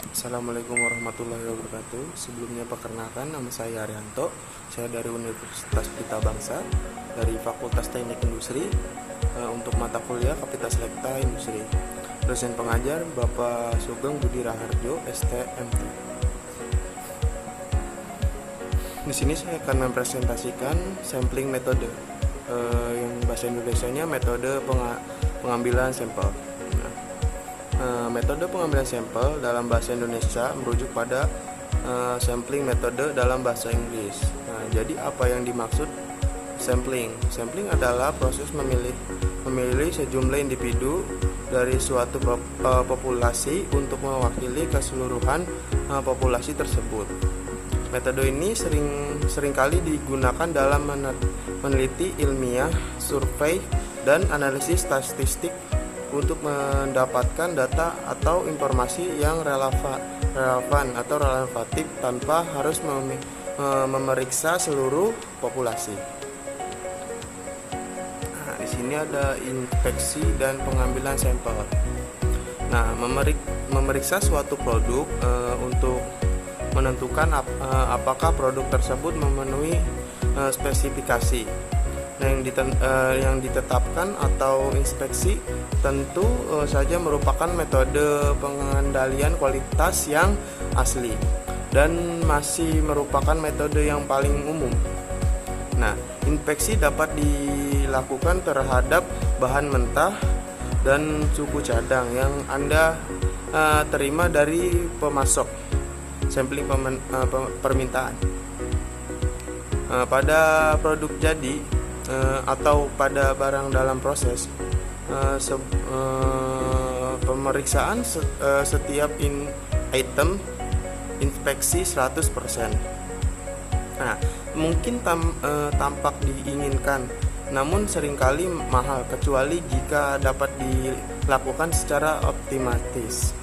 Assalamualaikum warahmatullahi wabarakatuh. Sebelumnya perkenalkan, nama saya Arianto. Saya dari Universitas Pelita Bangsa dari Fakultas Teknik Industri untuk mata kuliah Kapita Selekta Industri. Dosen pengajar Bapak Sugeng Budi Raharjo, STMT. Di sini saya akan mempresentasikan sampling metode. Yang bahasa Indonesianya metode pengambilan sampel. Metode pengambilan sampel dalam bahasa Indonesia merujuk pada sampling metode dalam bahasa Inggris. Jadi apa yang dimaksud sampling? Sampling adalah proses memilih sejumlah individu dari suatu populasi untuk mewakili keseluruhan populasi tersebut. Metode ini seringkali digunakan dalam meneliti ilmiah, survei, dan analisis statistik untuk mendapatkan data atau informasi yang relevan atau relatif tanpa harus memeriksa seluruh populasi. Di sini ada inspeksi dan pengambilan sampel. Memeriksa suatu produk untuk menentukan apakah produk tersebut memenuhi spesifikasi yang ditetapkan atau inspeksi tentu saja merupakan metode pengendalian kualitas yang asli dan masih merupakan metode yang paling umum. Inspeksi dapat dilakukan terhadap bahan mentah dan suku cadang yang Anda terima dari pemasok sampling permintaan. Pada produk jadi atau pada barang dalam proses pemeriksaan setiap item inspeksi 100%. Mungkin tampak diinginkan, namun seringkali mahal kecuali jika dapat dilakukan secara optimatis.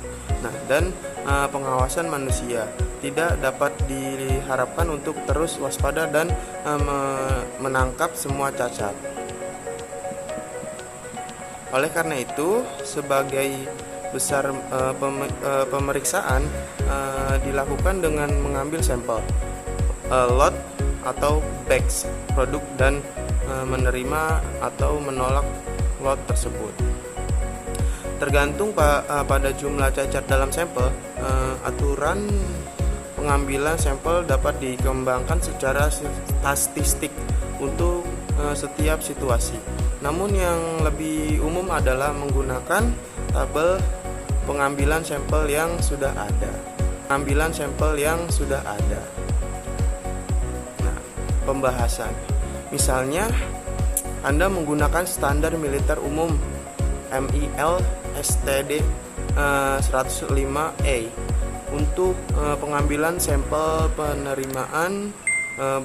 Dan pengawasan manusia tidak dapat diharapkan untuk terus waspada dan menangkap semua cacat. Oleh karena itu, sebagai besar pemeriksaan dilakukan dengan mengambil sampel, lot atau batch produk dan menerima atau menolak lot tersebut. Tergantung pada jumlah cacat dalam sampel, aturan pengambilan sampel dapat dikembangkan secara statistik untuk setiap situasi. Namun yang lebih umum adalah menggunakan tabel pengambilan sampel yang sudah ada. Pembahasan. Misalnya, Anda menggunakan standar militer umum MIL STD 105A untuk pengambilan sampel penerimaan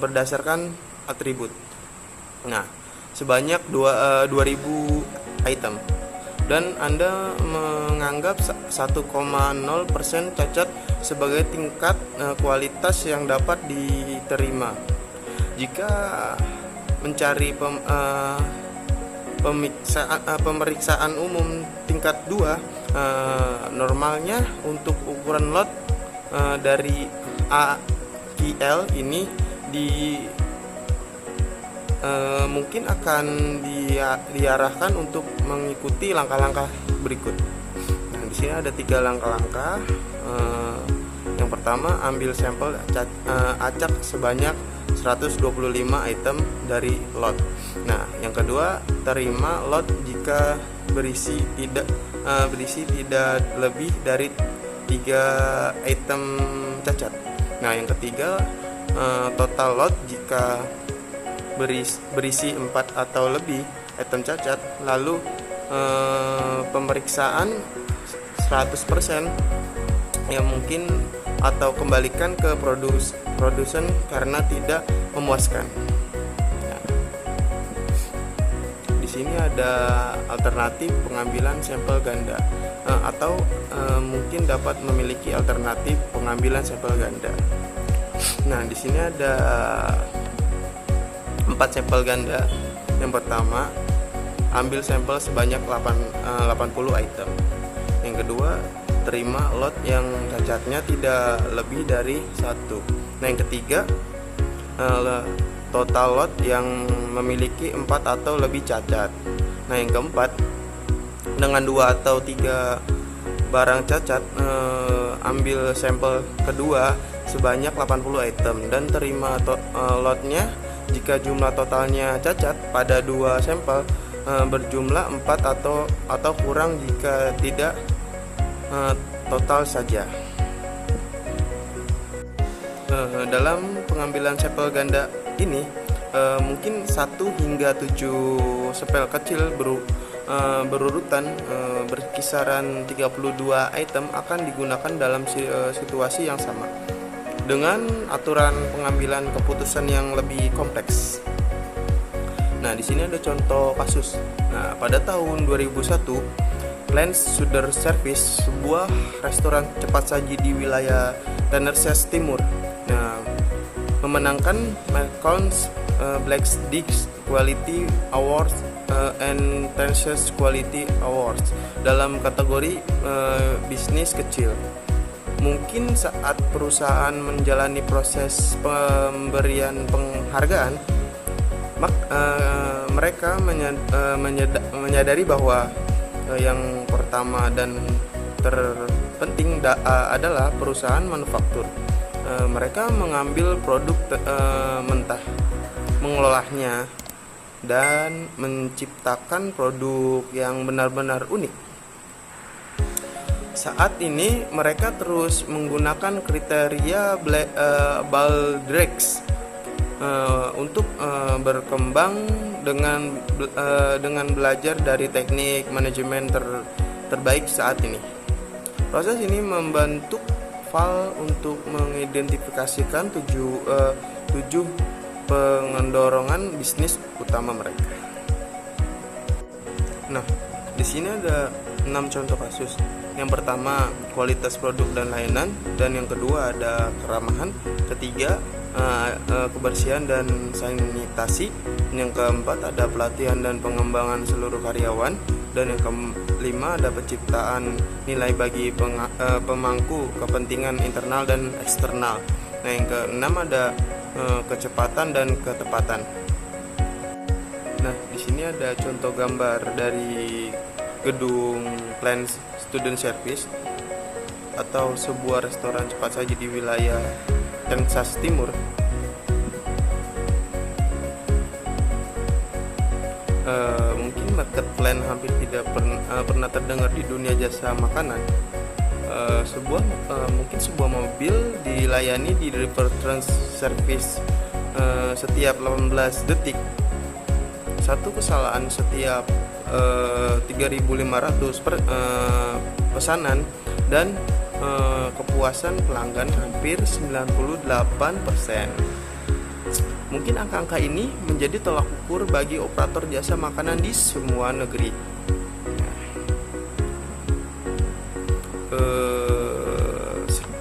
berdasarkan atribut. Sebanyak 2000 item dan Anda menganggap 1,0% cacat sebagai tingkat kualitas yang dapat diterima. Jika mencari pemeriksaan umum tingkat 2, normalnya untuk ukuran lot dari AQL ini mungkin akan diarahkan untuk mengikuti langkah-langkah berikut. Di sini ada 3 langkah-langkah. Yang pertama, ambil sampel acak sebanyak 125 item dari lot. Yang kedua, terima lot jika berisi tidak lebih dari 3 item cacat. Yang ketiga, total lot jika berisi 4 atau lebih item cacat. Lalu pemeriksaan 100% yang mungkin atau kembalikan ke produsen karena tidak memuaskan. Di sini ada alternatif pengambilan sampel ganda atau mungkin dapat memiliki alternatif pengambilan sampel ganda. Di sini ada 4 sampel ganda. Yang pertama, ambil sampel sebanyak 80 item. Yang kedua, terima lot yang cacatnya tidak lebih dari 1. Nah, yang ketiga, total lot yang memiliki 4 atau lebih cacat. Nah, yang keempat, dengan 2 atau 3 barang cacat, ambil sampel kedua sebanyak 80 item dan terima lotnya jika jumlah totalnya cacat pada 2 sampel berjumlah 4 atau kurang jika tidak total saja. Dalam pengambilan sampel ganda ini mungkin 1 hingga 7 sampel kecil berurutan berkisaran 32 item akan digunakan dalam situasi yang sama dengan aturan pengambilan keputusan yang lebih kompleks. Nah, di sini ada contoh kasus. Nah, pada tahun 2001, Lens Suder Service, sebuah restoran cepat saji di wilayah Tennessee Timur, memenangkan Malcolm's Black Dish Quality Awards and Tennessee Quality Awards dalam kategori bisnis kecil. Mungkin saat perusahaan menjalani proses pemberian penghargaan, mereka menyadari bahwa yang pertama dan terpenting adalah perusahaan manufaktur. Mereka mengambil produk mentah, mengolahnya, dan menciptakan produk yang benar-benar unik. Saat ini mereka terus menggunakan kriteria Baldrige untuk berkembang dengan belajar dari teknik manajemen terbaik saat ini. Proses ini membantu Val untuk mengidentifikasikan 7 pengendorongan bisnis utama mereka. Nah, di sini ada 6 contoh kasus. Yang pertama, kualitas produk dan layanan, dan yang kedua ada keramahan, ketiga kebersihan dan sanitasi, yang keempat ada pelatihan dan pengembangan seluruh karyawan, dan yang kelima ada penciptaan nilai bagi pemangku kepentingan internal dan eksternal. Nah, yang keenam ada kecepatan dan ketepatan. Nah, di sini ada contoh gambar dari gedung Plans Student Service atau sebuah restoran cepat saji di wilayah Tennessee Timur. Mungkin market plan hampir tidak pernah terdengar di dunia jasa makanan. Mungkin sebuah mobil dilayani di deliver trans service setiap 18 detik. Satu kesalahan setiap 3.500 pesanan, dan kepuasan pelanggan hampir 98%. Mungkin angka-angka ini menjadi tolak ukur bagi operator jasa makanan di semua negeri.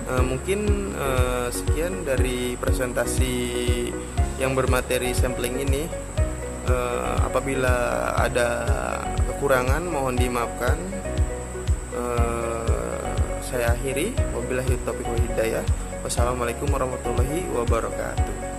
Mungkin sekian dari presentasi yang bermateri sampling ini. Apabila ada kekurangan mohon dimaafkan. Saya akhiri. Wabillahi taufiq wal hidayah. Wassalamualaikum warahmatullahi wabarakatuh.